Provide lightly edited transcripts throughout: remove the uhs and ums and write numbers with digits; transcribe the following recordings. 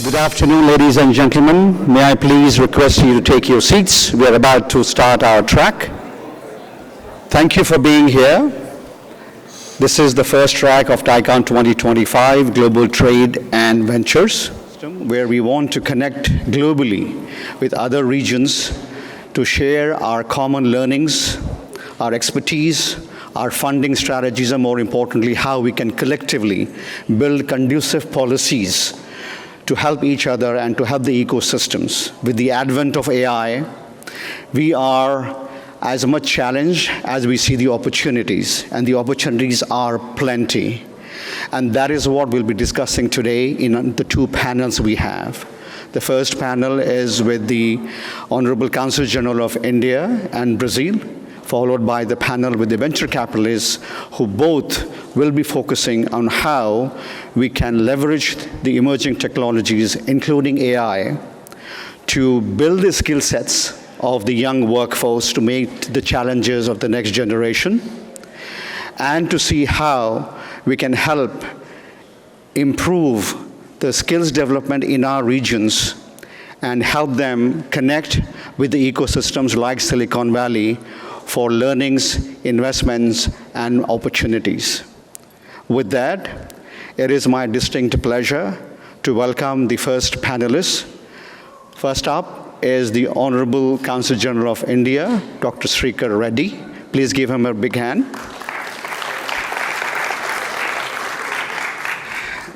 Good afternoon, ladies and gentlemen. May I please request you to take your seats? We are about to start our track. Thank you for being here. This is the first track of TiEcon 2025, Global Trade and Ventures, where we want to connect globally with other regions to share our common learnings, our expertise, our funding strategies, and more importantly, how we can collectively build conducive policies to help each other and to help the ecosystems. With the advent of AI, we are as much challenged as we see the opportunities, and the opportunities are plenty. And that is what we'll be discussing today in the two panels we have. The first panel is with the Honorable Consuls General of India and Brazil, followed by the panel with the venture capitalists, who both will be focusing on how we can leverage the emerging technologies, including AI, to build the skill sets of the young workforce to meet the challenges of the next generation, and to see how we can help improve the skills development in our regions and help them connect with the ecosystems like Silicon Valley for learnings, investments, and opportunities. With that, it is my distinct pleasure to welcome the first panelists. First up is the Honorable Consul General of India, Dr. Srikar Reddy. Please give him a big hand.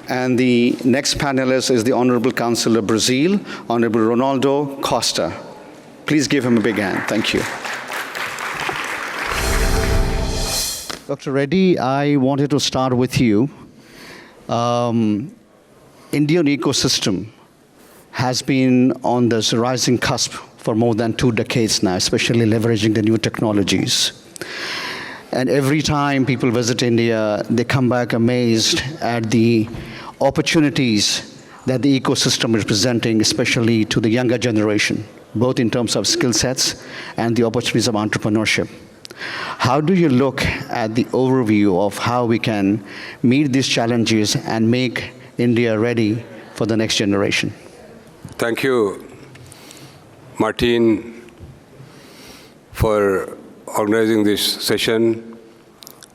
And the next panelist is the Honorable Consul of Brazil, Honorable Ronaldo Costa. Please give him a big hand. Thank you. Dr. Reddy, I wanted to start with you. Indian ecosystem has been on this rising cusp for more than 2 decades now, especially leveraging the new technologies. And every time people visit India, they come back amazed at the opportunities that the ecosystem is presenting, especially to the younger generation, both in terms of skill sets and the opportunities of entrepreneurship. How do you look at the overview of how we can meet these challenges and make India ready for the next generation? Thank you, Mateen, for organizing this session.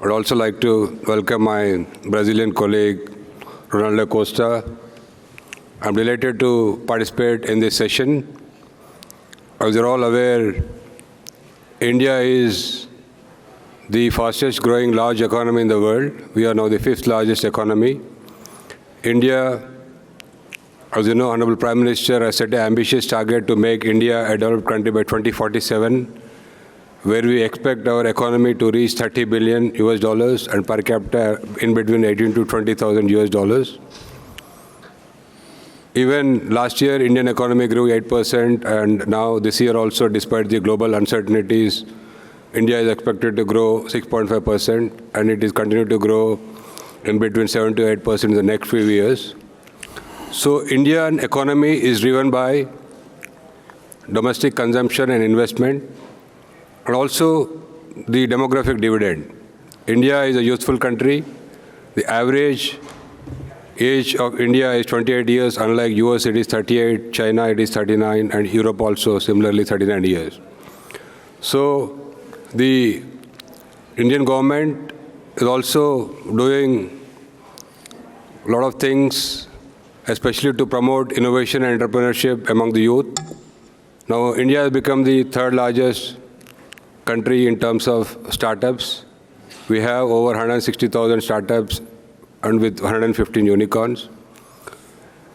I'd also like to welcome my Brazilian colleague, Ronaldo Costa. I'm delighted to participate in this session. As you're all aware, India is the fastest growing large economy in the world. We are now the 5th largest economy. India, as you know, Honorable Prime Minister has set an ambitious target to make India a developed country by 2047, where we expect our economy to reach $30 billion and per capita in between 18 to 20,000 US. Even last year, Indian economy grew 8%, and now this year also, despite the global uncertainties, India is expected to grow 6.5%, and it is continued to grow in between 7 to 8% in the next few years. So Indian economy is driven by domestic consumption and investment, and also the demographic dividend. India is a youthful country. The average age of India is 28 years, unlike US it is 38, China it is 39, and Europe also similarly 39 years. So the Indian government is also doing a lot of things, especially to promote innovation and entrepreneurship among the youth. Now, India has become the 3rd largest country in terms of startups. We have over 160,000 startups and with 115 unicorns.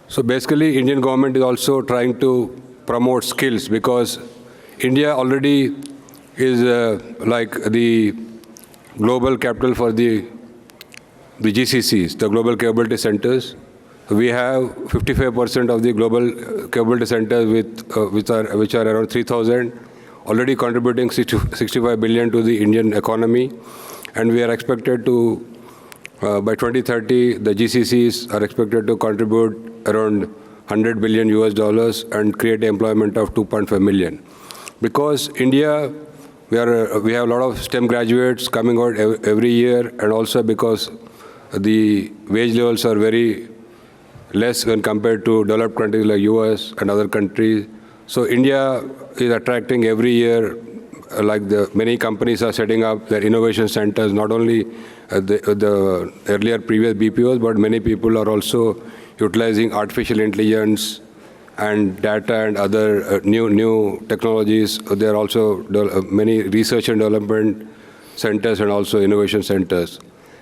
So basically, Indian government is also trying to promote skills, because India already is like the global capital for the GCCs, the Global Capability Centers. We have 55% of the global capability centers which are around 3,000, already contributing 65 billion to the Indian economy. And we are expected to, by 2030, the GCCs are expected to contribute around $100 billion and create employment of 2.5 million. Because India, we have a lot of STEM graduates coming out every year, and also because the wage levels are very less when compared to developed countries like US and other countries. So India is attracting every year, many companies are setting up their innovation centers, not only the earlier previous BPOs, but many people are also utilizing artificial intelligence and data and other new technologies. There are also many research and development centers and also innovation centers.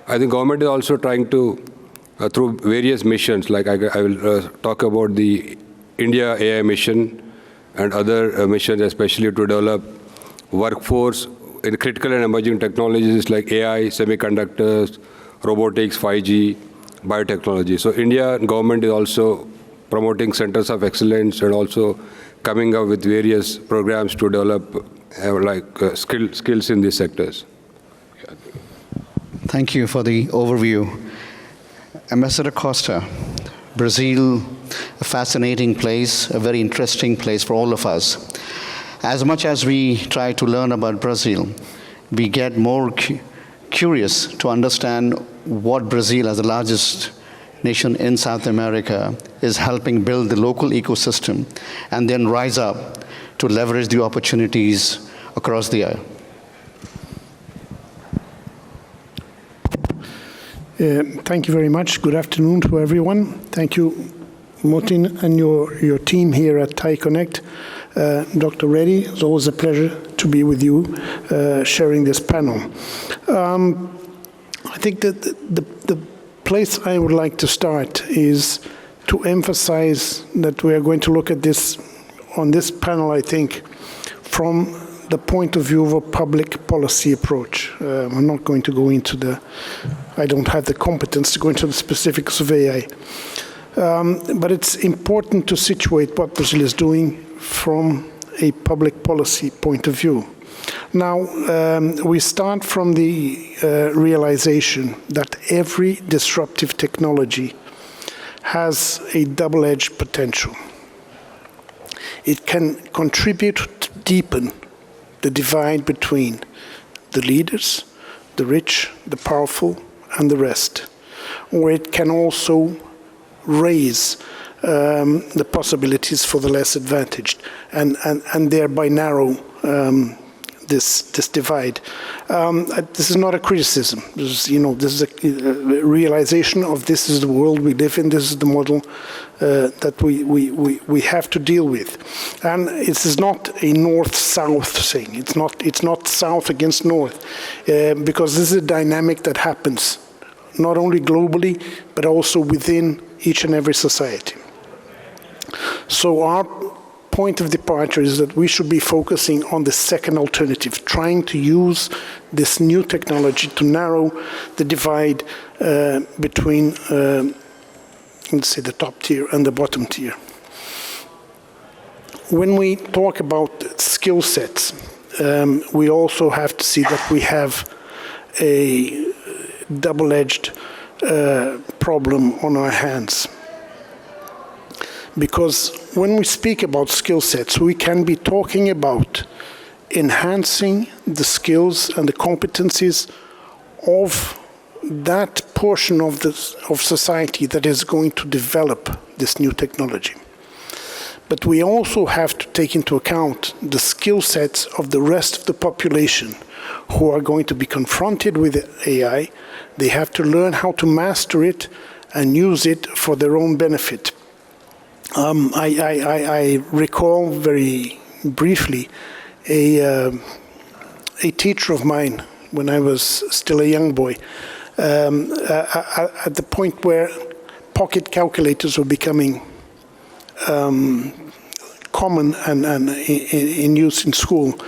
I think government is also trying to, through various missions, like I will talk about the India AI mission and other missions, especially to develop workforce in critical and emerging technologies like AI, semiconductors, robotics, 5G, biotechnology. So India government is also promoting centers of excellence and also coming up with various programs to develop skills in these sectors. Thank you for the overview. Ambassador Costa, Brazil, a fascinating place, a very interesting place for all of us. As much as we try to learn about Brazil, we get more curious to understand what Brazil, as the largest nation in South America, is helping build the local ecosystem and then rise up to leverage the opportunities across the aisle. Thank you very much. Good afternoon to everyone. Thank you, Mateen, and your team here at TiEcon. Dr. Reddy, it's always a pleasure to be with you, sharing this panel. I think that the place I would like to start is to emphasize that we are going to look at this, on this panel, I think, from the point of view of a public policy approach. I'm not going to go into I don't have the competence to go into the specifics of AI. But it's important to situate what Brazil is doing from a public policy point of view. Now, we start from the realization that every disruptive technology has a double-edged potential. It can contribute to deepen the divide between the leaders, the rich, the powerful, and the rest. Or it can also raise the possibilities for the less advantaged and thereby narrow this divide. This is not a criticism. This is a realization of this is the world we live in. This is the model that we have to deal with. And this is not a north-south thing. It's not south against north, because this is a dynamic that happens not only globally but also within each and every society. So our point of departure is that we should be focusing on the second alternative, trying to use this new technology to narrow the divide between, let's say, the top tier and the bottom tier. When we talk about skill sets, we also have to see that we have a double-edged problem on our hands. Because when we speak about skill sets, we can be talking about enhancing the skills and the competencies of that portion of society that is going to develop this new technology. But we also have to take into account the skill sets of the rest of the population who are going to be confronted with AI. They have to learn how to master it and use it for their own benefit. I recall very briefly a teacher of mine when I was still a young boy, at the point where pocket calculators were becoming common and in use in school.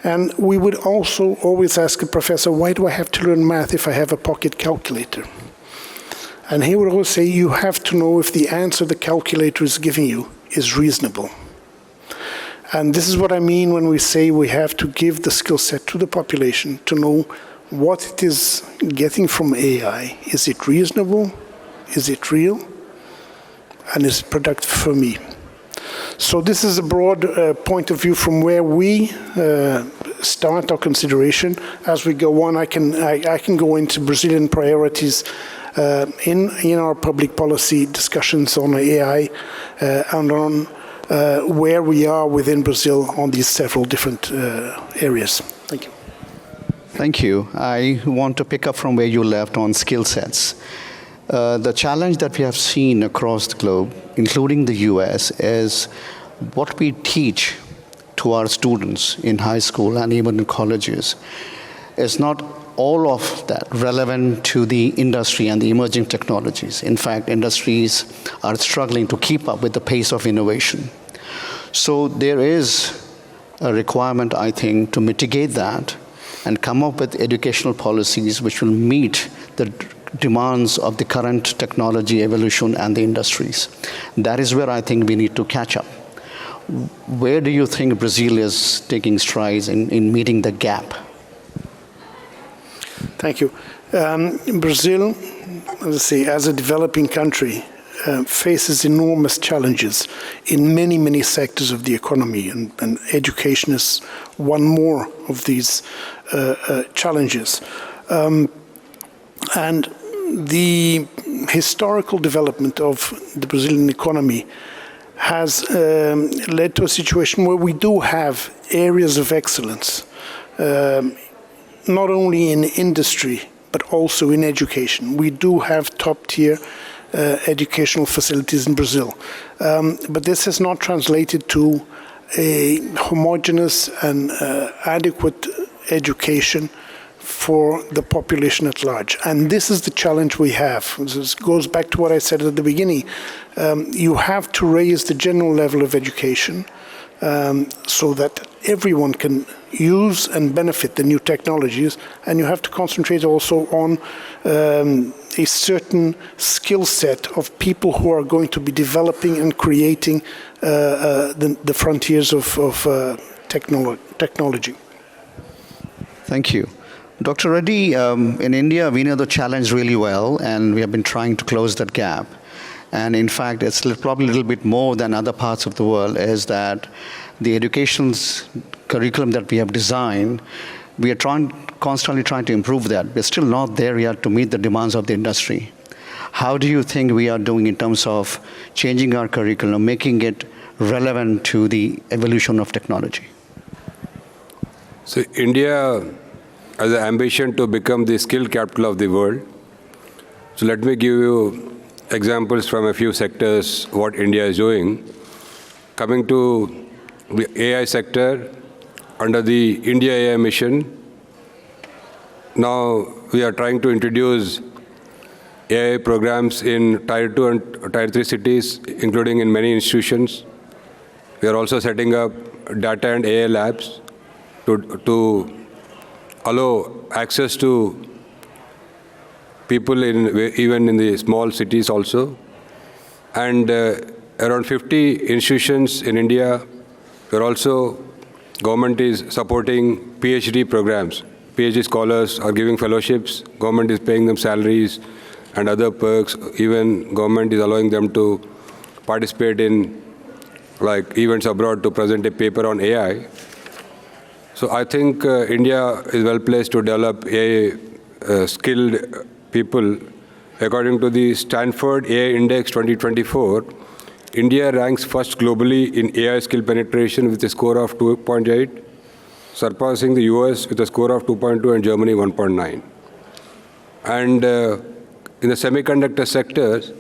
And we would also always ask a professor, why do I have to learn math if I have a pocket calculator? And he would always say, you have to know if the answer the calculator is giving you is reasonable. And this is what I mean when we say we have to give the skill set to the population to know what it is getting from AI. Is it reasonable? Is it real? And is it productive for me? So this is a broad point of view from where we start our consideration. As we go on, I can go into Brazilian priorities in our public policy discussions on AI and on where we are within Brazil on these several different areas. Thank you. Thank you. I want to pick up from where you left on skill sets. The challenge that we have seen across the globe, including the US, is what we teach to our students in high school and even in colleges is not all of that relevant to the industry and the emerging technologies. In fact, industries are struggling to keep up with the pace of innovation. So there is a requirement, I think, to mitigate that and come up with educational policies which will meet the demands of the current technology evolution and the industries. That is where I think we need to catch up. Where do you think Brazil is taking strides in meeting the gap? Thank you. Brazil, as a developing country, faces enormous challenges in many, many sectors of the economy, and education is one more of these challenges. And the historical development of the Brazilian economy has led to a situation where we do have areas of excellence, not only in industry, but also in education. We do have top-tier educational facilities in Brazil. But this has not translated to a homogeneous and adequate education for the population at large. And this is the challenge we have. This goes back to what I said at the beginning. You have to raise the general level of education so that everyone can use and benefit the new technologies, and you have to concentrate also on a certain skill set of people who are going to be developing and creating the frontiers of technology. Thank you. Dr. Reddy, in India, we know the challenge really well, and we have been trying to close that gap. And in fact, it's probably a little bit more than other parts of the world, is that the education's curriculum that we have designed, we are constantly trying to improve that. We're still not there yet to meet the demands of the industry. How do you think we are doing in terms of changing our curriculum, making it relevant to the evolution of technology? So India has an ambition to become the skill capital of the world. So let me give you examples from a few sectors what India is doing. Coming to the AI sector, under the India AI mission, now we are trying to introduce AI programs in Tier 2 and Tier 3 cities, including in many institutions. We are also setting up data and AI labs to allow access to people even in the small cities also. And around 50 institutions in India, government is supporting PhD programs. PhD scholars are giving fellowships. Government is paying them salaries and other perks. Even government is allowing them to participate in events abroad to present a paper on AI. So I think India is well placed to develop AI skilled people. According to the Stanford AI Index 2024, India ranks first globally in AI skill penetration with a score of 2.8, surpassing the US with a score of 2.2 and Germany 1.9. And in the semiconductor sectors,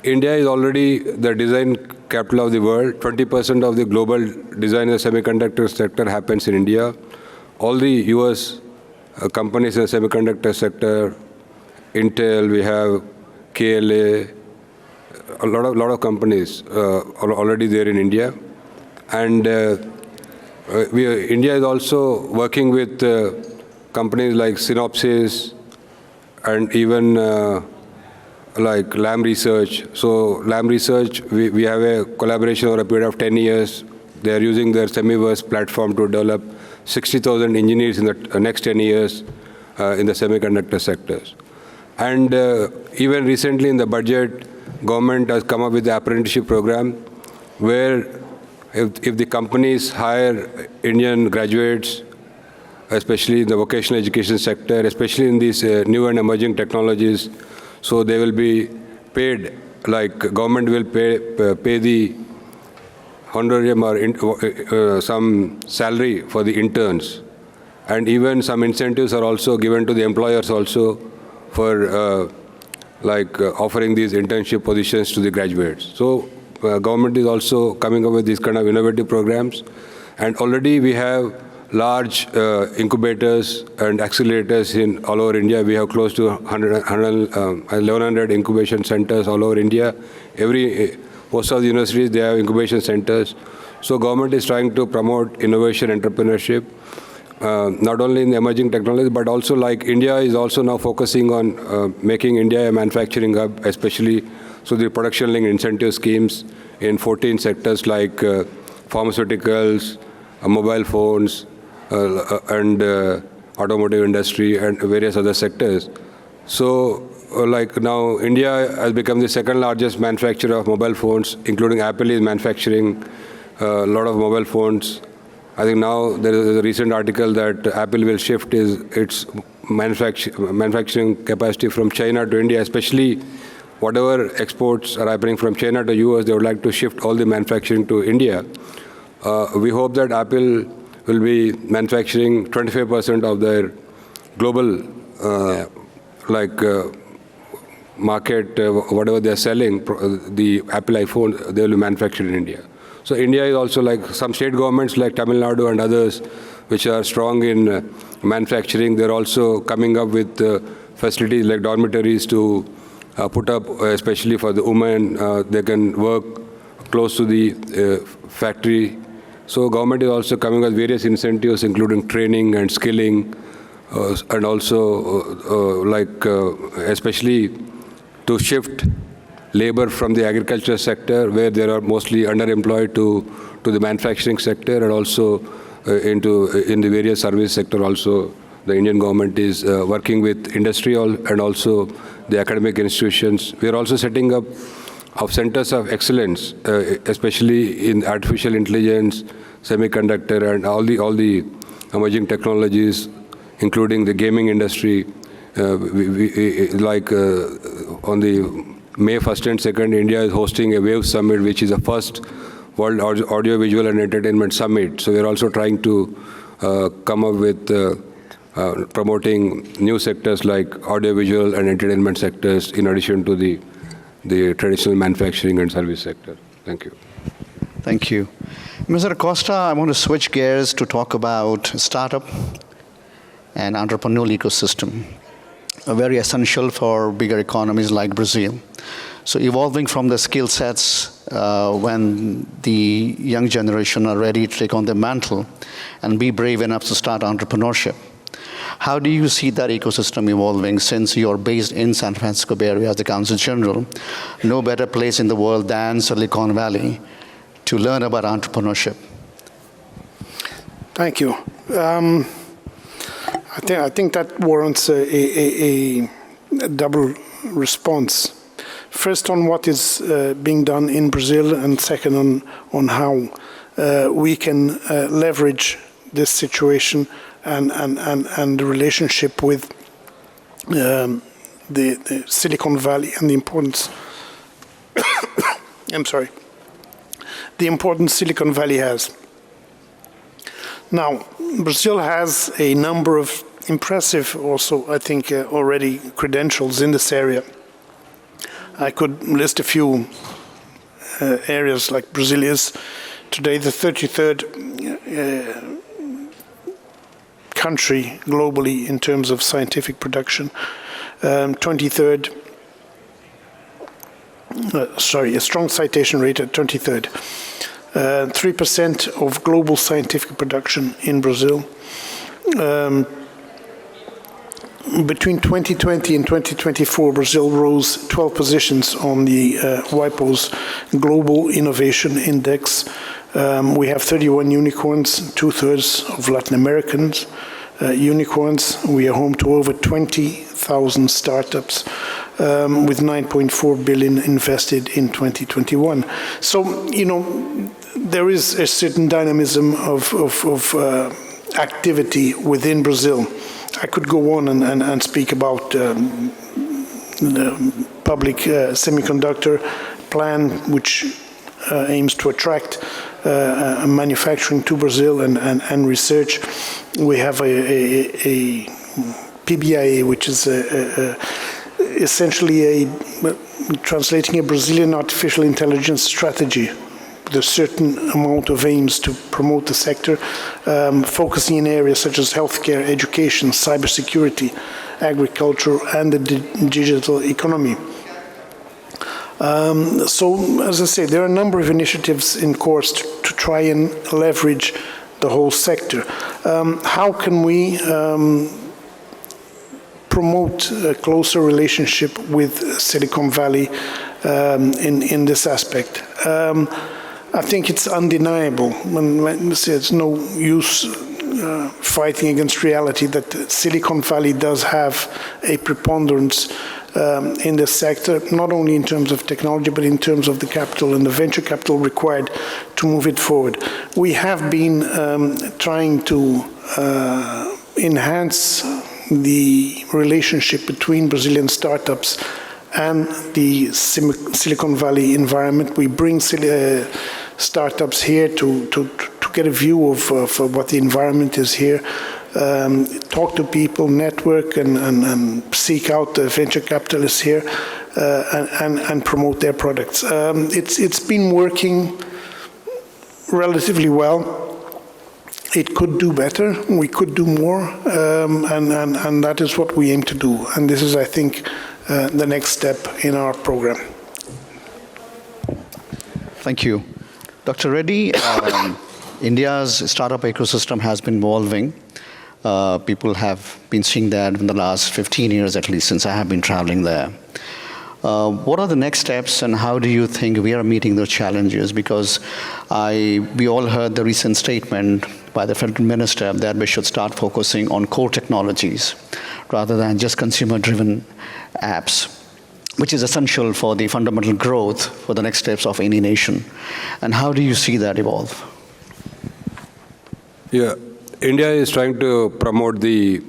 India is already the design capital of the world. 20% of the global design in the semiconductor sector happens in India. All the US companies in the semiconductor sector, Intel, we have KLA, a lot of companies are already there in India. And India is also working with companies like Synopsys and even like Lam Research. So Lam Research, we have a collaboration over a period of 10 years. They are using their Semiverse platform to develop 60,000 engineers in the next 10 years in the semiconductor sectors. And even recently in the budget, government has come up with the apprenticeship program where if the companies hire Indian graduates, especially in the vocational education sector, especially in these new and emerging technologies, So they will be paid, like government will pay the honorarium or some salary for the interns. And even some incentives are also given to the employers also for offering these internship positions to the graduates. So government is also coming up with these kind of innovative programs. And already we have large incubators and accelerators in all over India. We have close to 1,100 incubation centers all over India. Most of the universities, they have incubation centers. So government is trying to promote innovation, entrepreneurship, not only in the emerging technologies, but also like India is also now focusing on making India a manufacturing hub, especially through the production-linked incentive schemes in 14 sectors like pharmaceuticals, mobile phones, and automotive industry and various other sectors. So like now India has become the second largest manufacturer of mobile phones, including Apple is manufacturing a lot of mobile phones. I think now there is a recent article that Apple will shift its manufacturing capacity from China to India, especially whatever exports are happening from China to US, they would like to shift all the manufacturing to India. We hope that Apple will be manufacturing 25% of their global market, whatever they're selling, the Apple iPhone, they will be manufactured in India. So India is also like some state governments like Tamil Nadu and others, which are strong in manufacturing. They're also coming up with facilities like dormitories to put up, especially for the women. They can work close to the factory. So government is also coming with various incentives, including training and skilling, and also especially to shift labor from the agriculture sector, where they are mostly underemployed, to the manufacturing sector, and also in the various service sector. Also, the Indian government is working with industry and also the academic institutions. We are also setting up centers of excellence, especially in artificial intelligence, semiconductor, and all the emerging technologies, including the gaming industry. On the May 1st and 2nd, India is hosting a WAVE Summit, which is the first World Audiovisual and Entertainment Summit. So we are also trying to come up with promoting new sectors like audiovisual and entertainment sectors, in addition to the traditional manufacturing and service sector. Thank you. Thank you. Mr. Costa, I want to switch gears to talk about startup and entrepreneurial ecosystem, very essential for bigger economies like Brazil. So evolving from the skill sets when the young generation are ready to take on the mantle and be brave enough to start entrepreneurship. How do you see that ecosystem evolving, since you're based in San Francisco Bay Area as the Consul General? No better place in the world than Silicon Valley to learn about entrepreneurship. Thank you. I think that warrants a double response. First, on what is being done in Brazil, and second on how we can leverage this situation and the relationship with the Silicon Valley and the importance. I'm sorry. The importance Silicon Valley has. Now, Brazil has a number of impressive, also, I think, already credentials in this area. I could list a few areas, like Brazil is today the 33rd country globally in terms of scientific production, 23rd, a strong citation rate at 23rd, 3% of global scientific production in Brazil. Between 2020 and 2024, Brazil rose 12 positions on the WIPO's Global Innovation Index. We have 31 unicorns, 2/3 of Latin Americans unicorns. We are home to over 20,000 startups with 9.4 billion invested in 2021. So, there is a certain dynamism of activity within Brazil. I could go on and speak about public semiconductor plan, which aims to attract manufacturing to Brazil and research. We have a PBIA, which is essentially translating a Brazilian artificial intelligence strategy with a certain amount of aims to promote the sector, focusing in areas such as healthcare, education, cybersecurity, agriculture, and the digital economy. So, as I say, there are a number of initiatives in course to try and leverage the whole sector. How can we promote a closer relationship with Silicon Valley in this aspect? I think it's undeniable, when there's no use fighting against reality, that Silicon Valley does have a preponderance in this sector, not only in terms of technology, but in terms of the capital and the venture capital required to move it forward. We have been trying to enhance the relationship between Brazilian startups and the Silicon Valley environment. We bring startups here to get a view of what the environment is here, talk to people, network, and seek out the venture capitalists here, and promote their products. It's been working relatively well. It could do better. We could do more, and that is what we aim to do. And this is, I think, the next step in our program. Thank you. Dr. Reddy, India's startup ecosystem has been evolving. People have been seeing that in the last 15 years, at least, since I have been traveling there. What are the next steps, and how do you think we are meeting those challenges? Because we all heard the recent statement by the federal minister that we should start focusing on core technologies rather than just consumer-driven apps, which is essential for the fundamental growth for the next steps of any nation. And how do you see that evolve? Yeah, India is trying to promote the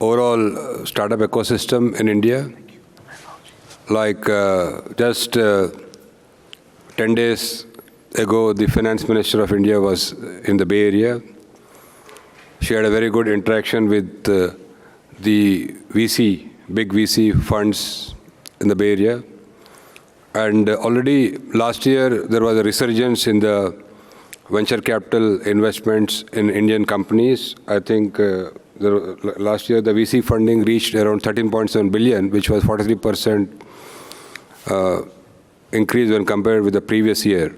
overall startup ecosystem in India. Like just 10 days ago, the finance minister of India was in the Bay Area. She had a very good interaction with the VC, big VC funds in the Bay Area. And already last year, there was a resurgence in the venture capital investments in Indian companies. I think last year, the VC funding reached around 13.7 billion, which was 43% increase when compared with the previous year.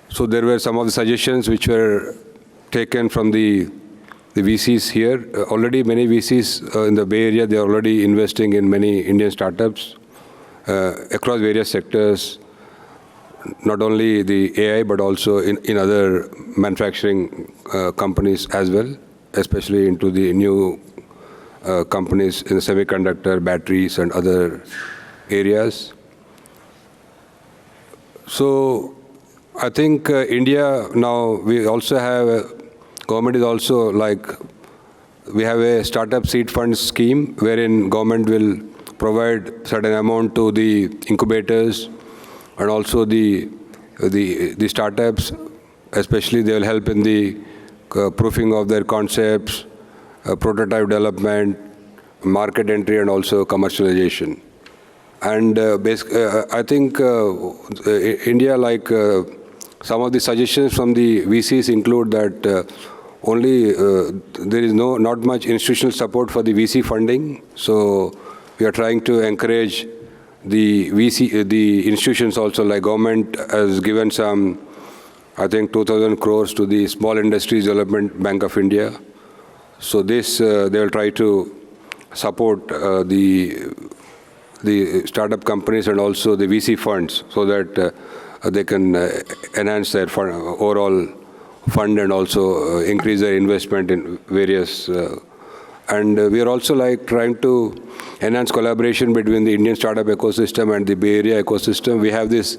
So there were some of the suggestions which were taken from the VCs here. Already many VCs in the Bay Area, they are already investing in many Indian startups across various sectors, not only the AI, but also in other manufacturing companies as well, especially into the new companies in the semiconductor, batteries, and other areas. So I think India now, we also have, government is also like, we have a startup seed fund scheme wherein government will provide certain amount to the incubators and also the startups, especially they will help in the proofing of their concepts, prototype development, market entry, and also commercialization. And I think India, like some of the suggestions from the VCs include that there is not much institutional support for the VC funding. So we are trying to encourage the institutions also, like government has given some, I think 2,000 crores to the Small Industries Development Bank of India. So this, they will try to support the startup companies and also the VC funds so that they can enhance their overall fund and also increase their investment in various. And we are also like trying to enhance collaboration between the Indian startup ecosystem and the Bay Area ecosystem. We have this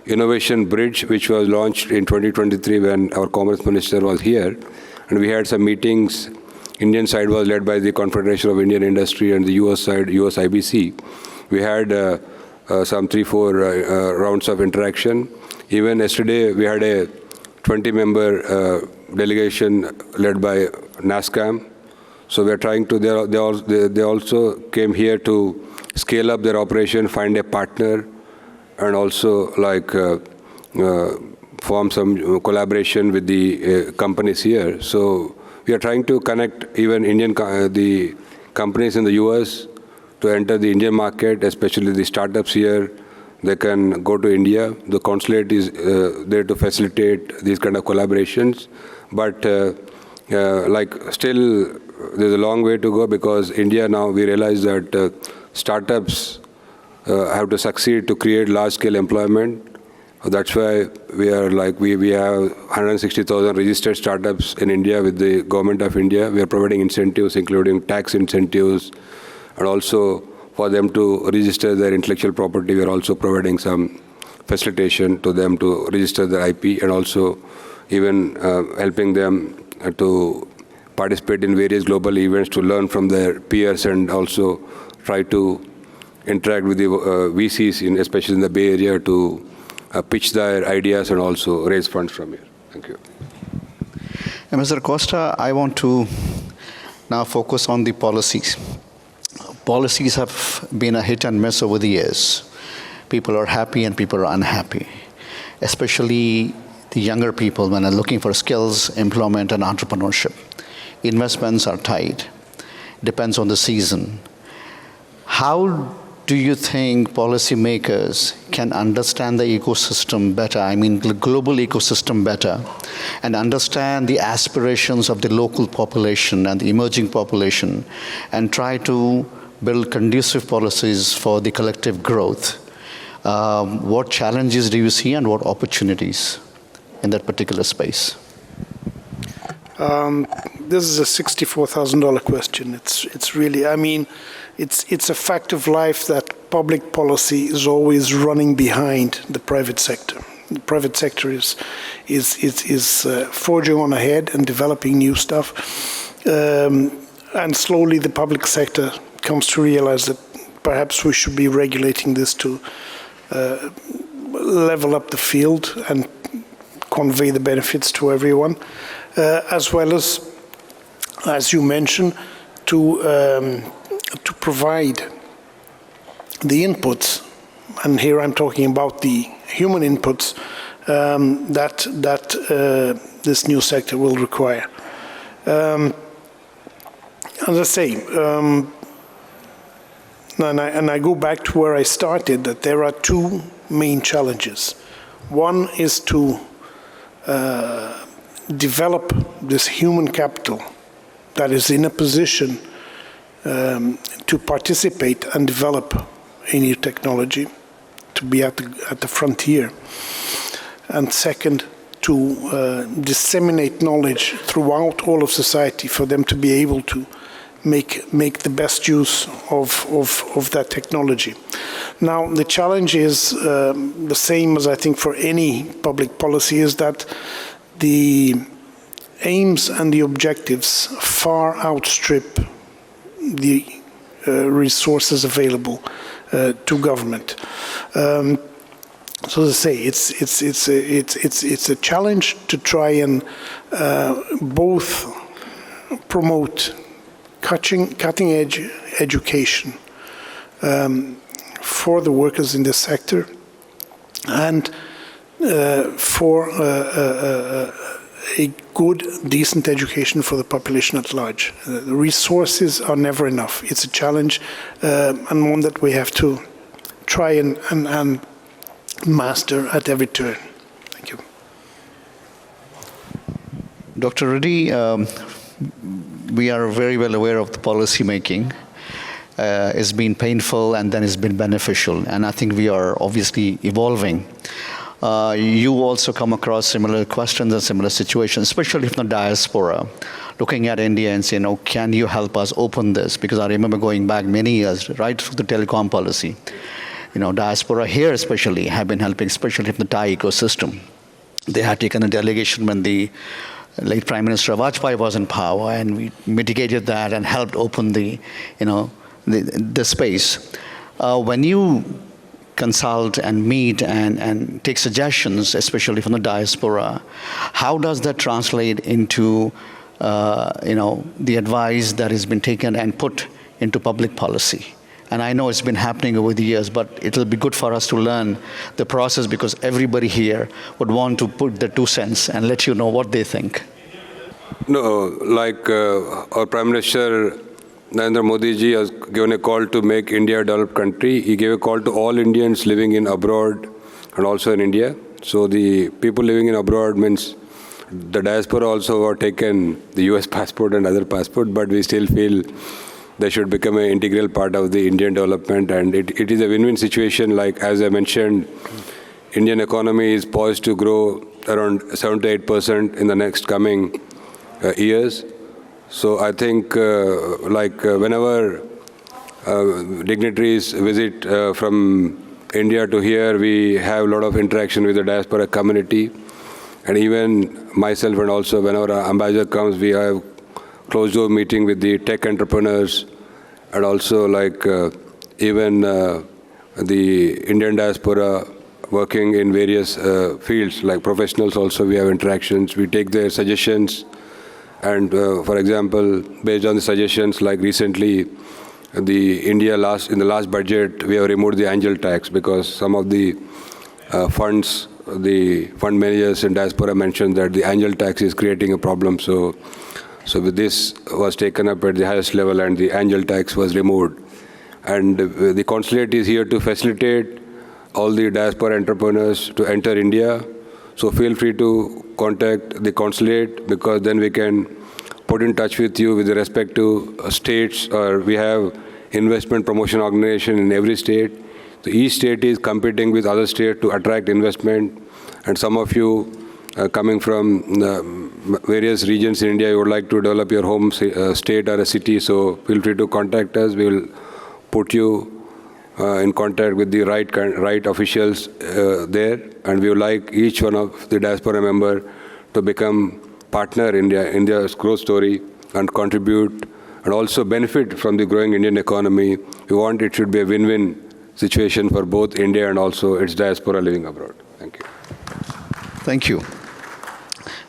innovation bridge which was launched in 2023 when our Commerce Minister was here. And we had some meetings Indian side was led by the Confederation of Indian Industry, and the US side, US IBC. We had some 3-4 rounds of interaction. Even yesterday, we had a 20-member delegation led by NASCAM. So we are trying to, they also came here to scale up their operation, find a partner, and also like form some collaboration with the companies here. So we are trying to connect even the companies in the US to enter the Indian market, especially the startups here. They can go to India. The consulate is there to facilitate these kind of collaborations. But still, there's a long way to go, because India now, we realize that startups have to succeed to create large-scale employment. That's why we are we have 160,000 registered startups in India with the government of India. We are providing incentives, including tax incentives, and also for them to register their intellectual property. We are also providing some facilitation to them to register their IP, and also even helping them to participate in various global events to learn from their peers, and also try to interact with the VCs, especially in the Bay Area, to pitch their ideas and also raise funds from here. Thank you. Mr. Costa, I want to now focus on the policies. Policies have been a hit and miss over the years. People are happy and people are unhappy, especially the younger people when they're looking for skills, employment, and entrepreneurship. Investments are tight. Depends on the season. How do you think policymakers can understand the ecosystem better, I mean the global ecosystem better, and understand the aspirations of the local population and the emerging population, and try to build conducive policies for the collective growth? What challenges do you see and what opportunities in that particular space? This is a $64,000 question. It's really, I mean, it's a fact of life that public policy is always running behind the private sector. The private sector is forging on ahead and developing new stuff, and slowly the public sector comes to realize that perhaps we should be regulating this to level up the field and convey the benefits to everyone, as well as you mentioned, to provide the inputs, and here I'm talking about the human inputs that this new sector will require. As I say, and I go back to where I started, that there are two main challenges. One is to develop this human capital that is in a position to participate and develop a new technology, to be at the frontier. And second, to disseminate knowledge throughout all of society for them to be able to make the best use of that technology. Now, the challenge is the same as I think for any public policy, is that the aims and the objectives far outstrip the resources available to government. So as I say, it's a challenge to try and both promote cutting-edge education for the workers in this sector, and for a good, decent education for the population at large. The resources are never enough. It's a challenge, and one that we have to try and master at every turn. Thank you. Dr. Reddy, we are very well aware of the policy making. It's been painful and then it's been beneficial, and I think we are obviously evolving. You also come across similar questions and similar situations, especially from the diaspora, looking at India and saying, oh, can you help us open this? Because I remember going back many years, right through the telecom policy. You know, diaspora here especially have been helping, especially from the Thai ecosystem. They had taken a delegation when the late Prime Minister Vajpayee was in power, and we mitigated that and helped open the space. When you consult and meet and take suggestions, especially from the diaspora, how does that translate into the advice that has been taken and put into public policy? And I know it's been happening over the years, but it'll be good for us to learn the process, because everybody here would want to put their 2 cents and let you know what they think. No, like our Prime Minister Narendra Modi ji has given a call to make India a developed country. He gave a call to all Indians living in abroad and also in India. So the people living in abroad means the diaspora also have taken the US passport and other passport, but we still feel they should become an integral part of the Indian development. And it is a win-win situation. Like, as I mentioned, Indian economy is poised to grow around 7 to 8% in the next coming years. So I think whenever dignitaries visit from India to here, we have a lot of interaction with the diaspora community. And even myself, and also whenever our ambassador comes, we have closed door meeting with the tech entrepreneurs, and also even the Indian diaspora working in various fields, like professionals also we have interactions. We take their suggestions, and for example, based on the suggestions, like recently, in the last budget, we have removed the angel tax because some of the the fund managers in diaspora mentioned that the angel tax is creating a problem. So with this was taken up at the highest level, and the angel tax was removed. And the consulate is here to facilitate all the diaspora entrepreneurs to enter India. So feel free to contact the consulate, because then we can put in touch with you with the respective states, or we have investment promotion organization in every state. So each state is competing with other states to attract investment. And some of you coming from various regions in India, you would like to develop your home state or a city, so feel free to contact us. We will put you in contact with the right officials there, and we would like each one of the diaspora member to become partner in India's growth story and contribute and also benefit from the growing Indian economy. We want it should be a win-win situation for both India and also its diaspora living abroad. Thank you. Thank you.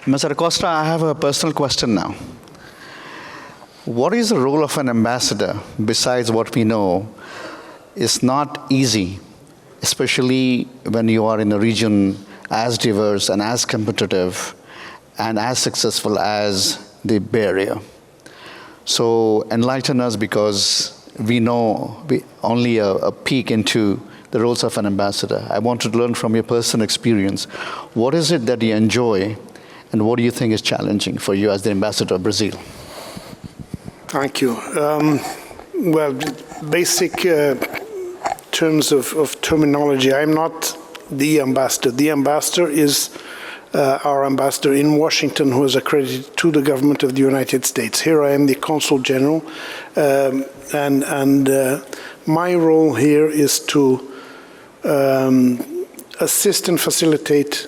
Mr. Costa, I have a personal question now. What is the role of an ambassador, besides what we know? It's not easy, especially when you are in a region as diverse and as competitive and as successful as the Bay Area. So enlighten us, because we know only a peek into the roles of an ambassador. I want to learn from your personal experience. What is it that you enjoy, and what do you think is challenging for you as the ambassador of Brazil? Thank you. Well, basic terms of terminology, I'm not the ambassador. The ambassador is our ambassador in Washington, who is accredited to the government of the United States. Here I am the Consul General, and my role here is to assist and facilitate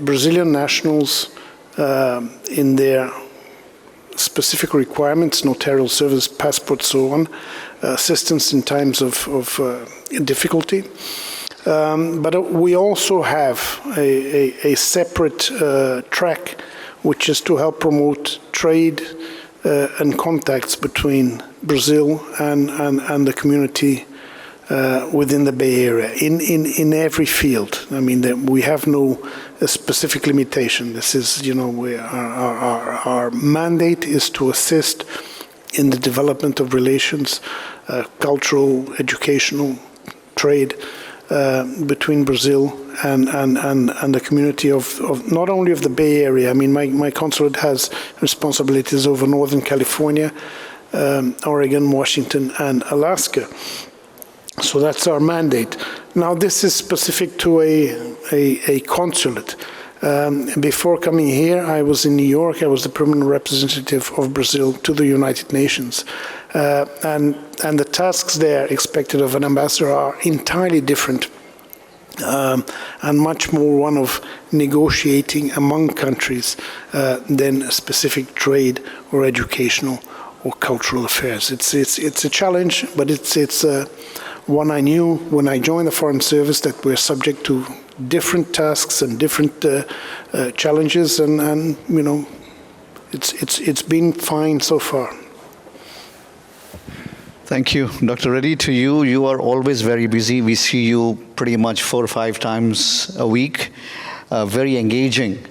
Brazilian nationals in their specific requirements, notarial service, passport, so on, assistance in times of difficulty. But we also have a separate track, which is to help promote trade and contacts between Brazil and the community within the Bay Area in every field. I mean, we have no specific limitation. This is, our mandate is to assist in the development of relations, cultural, educational, trade, between Brazil and the community of not only of the Bay Area. I mean, my consulate has responsibilities over Northern California, Oregon, Washington, and Alaska. So that's our mandate. Now, this is specific to a consulate. Before coming here, I was in New York. I was the permanent representative of Brazil to the United Nations. And the tasks there expected of an ambassador are entirely different and much more one of negotiating among countries than a specific trade or educational or cultural affairs. It's a challenge, but it's one I knew when I joined the Foreign Service, that we're subject to different tasks and different challenges, and you know, it's been fine so far. Thank you. Dr. Reddy, to you, you are always very busy. We see you pretty much 4 or 5 times a week. Very engaging,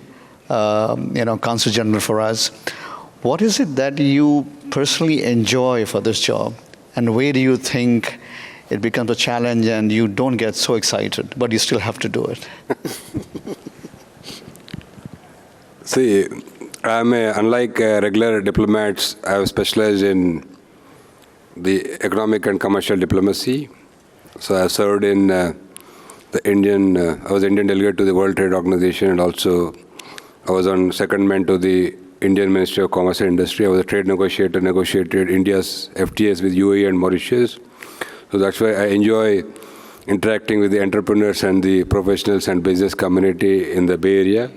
Consul General for us. What is it that you personally enjoy for this job? And where do you think it becomes a challenge and you don't get so excited, but you still have to do it? See, unlike regular diplomats, I have specialized in the economic and commercial diplomacy. So I served in I was Indian delegate to the World Trade Organization, and also I was on secondment to the Indian Ministry of Commerce and Industry. I was a trade negotiator, negotiated India's FTAs with UAE and Mauritius. So that's why I enjoy interacting with the entrepreneurs and the professionals and business community in the Bay Area.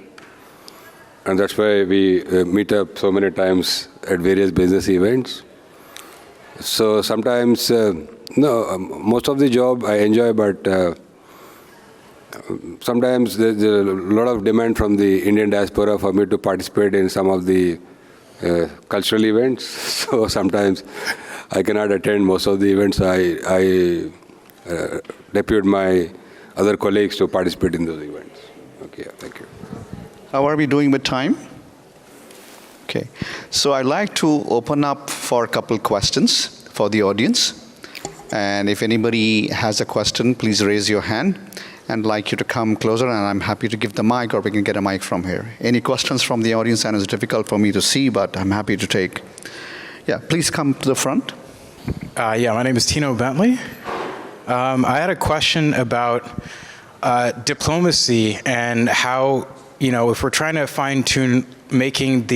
And that's why we meet up so many times at various business events. So sometimes, most of the job I enjoy, but sometimes there's a lot of demand from the Indian diaspora for me to participate in some of the cultural events. So sometimes I cannot attend most of the events. I depute my other colleagues to participate in those events. Okay, thank you. How are we doing with time? Okay, so I'd like to open up for a couple questions for the audience. And if anybody has a question, please raise your hand. And I'd like you to come closer, and I'm happy to give the mic, or we can get a mic from here. Any questions from the audience? And it's difficult for me to see, but I'm happy to take. Yeah, please come to the front. Yeah, my name is Tino Bentley. I had a question about diplomacy and how, if we're trying to fine-tune making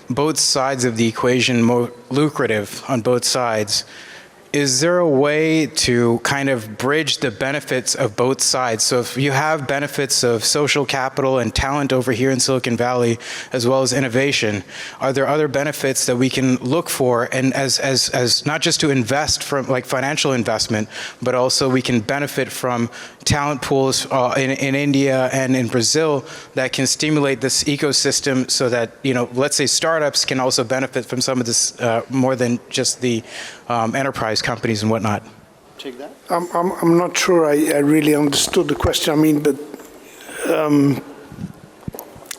both sides of the equation more lucrative on both sides, is there a way to kind of bridge the benefits of both sides? So if you have benefits of social capital and talent over here in Silicon Valley, as well as innovation, are there other benefits that we can look for, and as not just to invest from like financial investment, but also we can benefit from talent pools in India and in Brazil that can stimulate this ecosystem, so that, let's say startups can also benefit from some of this more than just the enterprise companies and whatnot? Take that. I'm not sure I really understood the question. I mean, but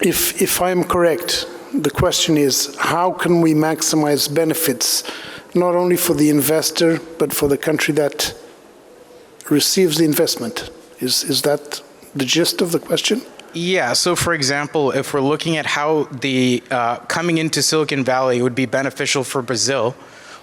if I'm correct, the question is, how can we maximize benefits, not only for the investor, but for the country that receives the investment? Is that the gist of the question? Yeah, so for example, if we're looking at how the coming into Silicon Valley would be beneficial for Brazil,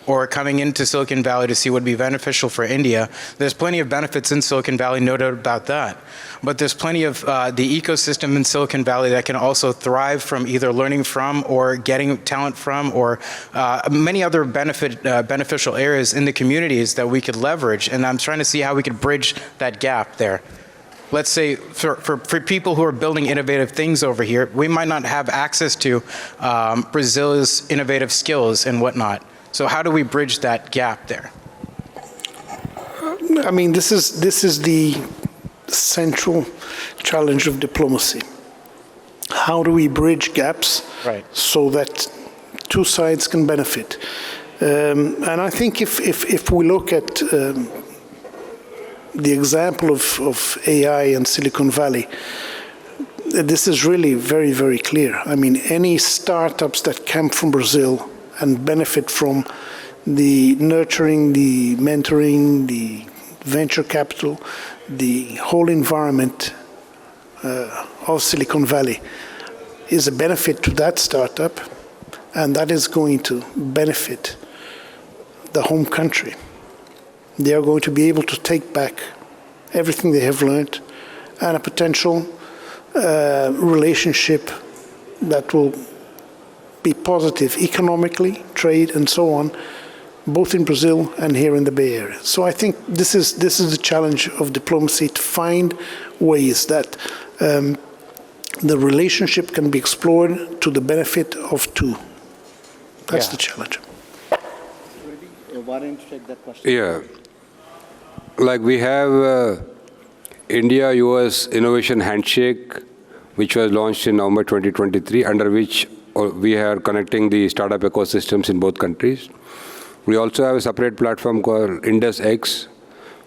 or coming into Silicon Valley to see what would be beneficial for India, there's plenty of benefits in Silicon Valley, no doubt about that. But there's plenty of the ecosystem in Silicon Valley that can also thrive from either learning from or getting talent from, or many other beneficial areas in the communities that we could leverage. And I'm trying to see how we could bridge that gap there. Let's say for people who are building innovative things over here, we might not have access to Brazil's innovative skills and whatnot. So how do we bridge that gap there? I mean, this is the central challenge of diplomacy. How do we bridge gaps so that two sides can benefit? And I think if we look at the example of AI in Silicon Valley, this is really very, very clear. I mean, any startups that come from Brazil and benefit from the nurturing, the mentoring, the venture capital, the whole environment of Silicon Valley is a benefit to that startup, and that is going to benefit the home country. They are going to be able to take back everything they have learned, and a potential relationship that will be positive economically, trade, and so on, both in Brazil and here in the Bay Area. So I think this is the challenge of diplomacy, to find ways that the relationship can be explored to the benefit of two. That's the challenge. Why don't you take that question? Yeah. Like we have India-US Innovation Handshake, which was launched in November 2023, under which we are connecting the startup ecosystems in both countries. We also have a separate platform called IndusX,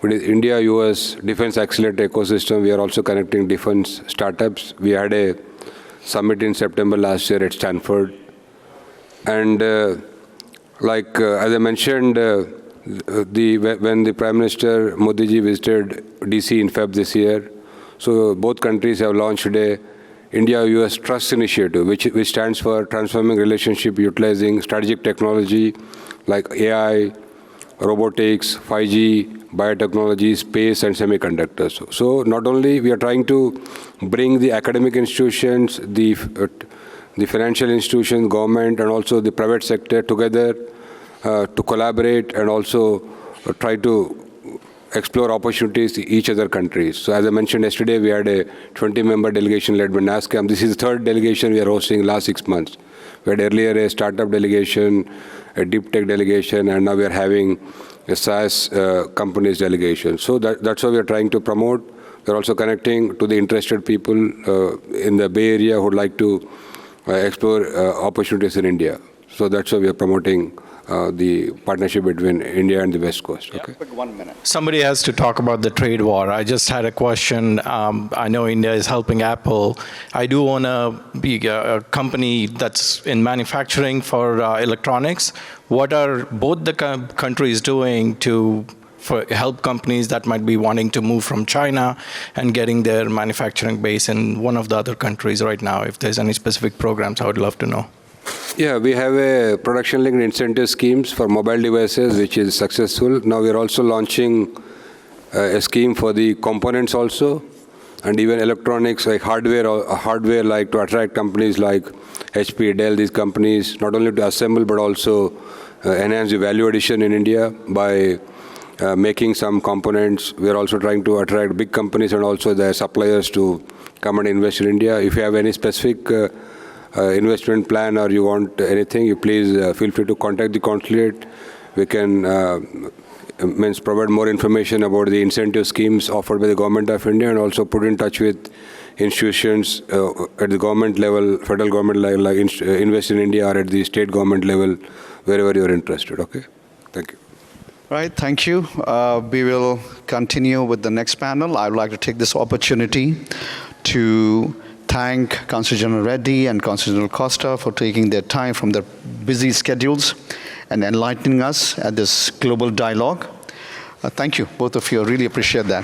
which is India-US Defense Accelerator Ecosystem. We are also connecting defense startups. We had a summit in September last year at Stanford. And as I mentioned, when the Prime Minister Modi ji visited DC in Feb this year, so both countries have launched a India-US Trust Initiative, which stands for Transforming Relationship Utilizing Strategic Technology like AI, robotics, 5G, biotechnology, space, and semiconductors. So not only we are trying to bring the academic institutions, the financial institutions, government, and also the private sector together to collaborate and also try to explore opportunities in each other countries. So as I mentioned yesterday, we had a 20-member delegation led by NASCAM. This is the third delegation we are hosting last 6 months. We had earlier a startup delegation, a deep tech delegation, and now we are having a SaaS companies delegation. So that's what we are trying to promote. We are also connecting to the interested people in the Bay Area who would like to explore opportunities in India. So that's why we are promoting the partnership between India and the West Coast. Okay. But 1 minute. Somebody has to talk about the trade war. I just had a question. I know India is helping Apple. I do want to be a company that's in manufacturing for electronics. What are both the countries doing to help companies that might be wanting to move from China and getting their manufacturing base in one of the other countries right now? If there's any specific programs, I would love to know. Yeah, we have a production-linked incentive schemes for mobile devices, which is successful. Now we are also launching a scheme for the components also, and even electronics, like hardware like to attract companies like HP, Dell, these companies, not only to assemble, but also enhance the value addition in India by making some components. We are also trying to attract big companies and also their suppliers to come and invest in India. If you have any specific investment plan or you want anything, you please feel free to contact the consulate. We can provide more information about the incentive schemes offered by the government of India and also put in touch with institutions at the government level, federal government level, like Invest in India, or at the state government level, wherever you are interested. Okay? Thank you. Right, thank you. We will continue with the next panel. I would like to take this opportunity to thank Consul General Reddy and Consul General Costa for taking their time from their busy schedules and enlightening us at this global dialogue. Thank you, both of you. I really appreciate that.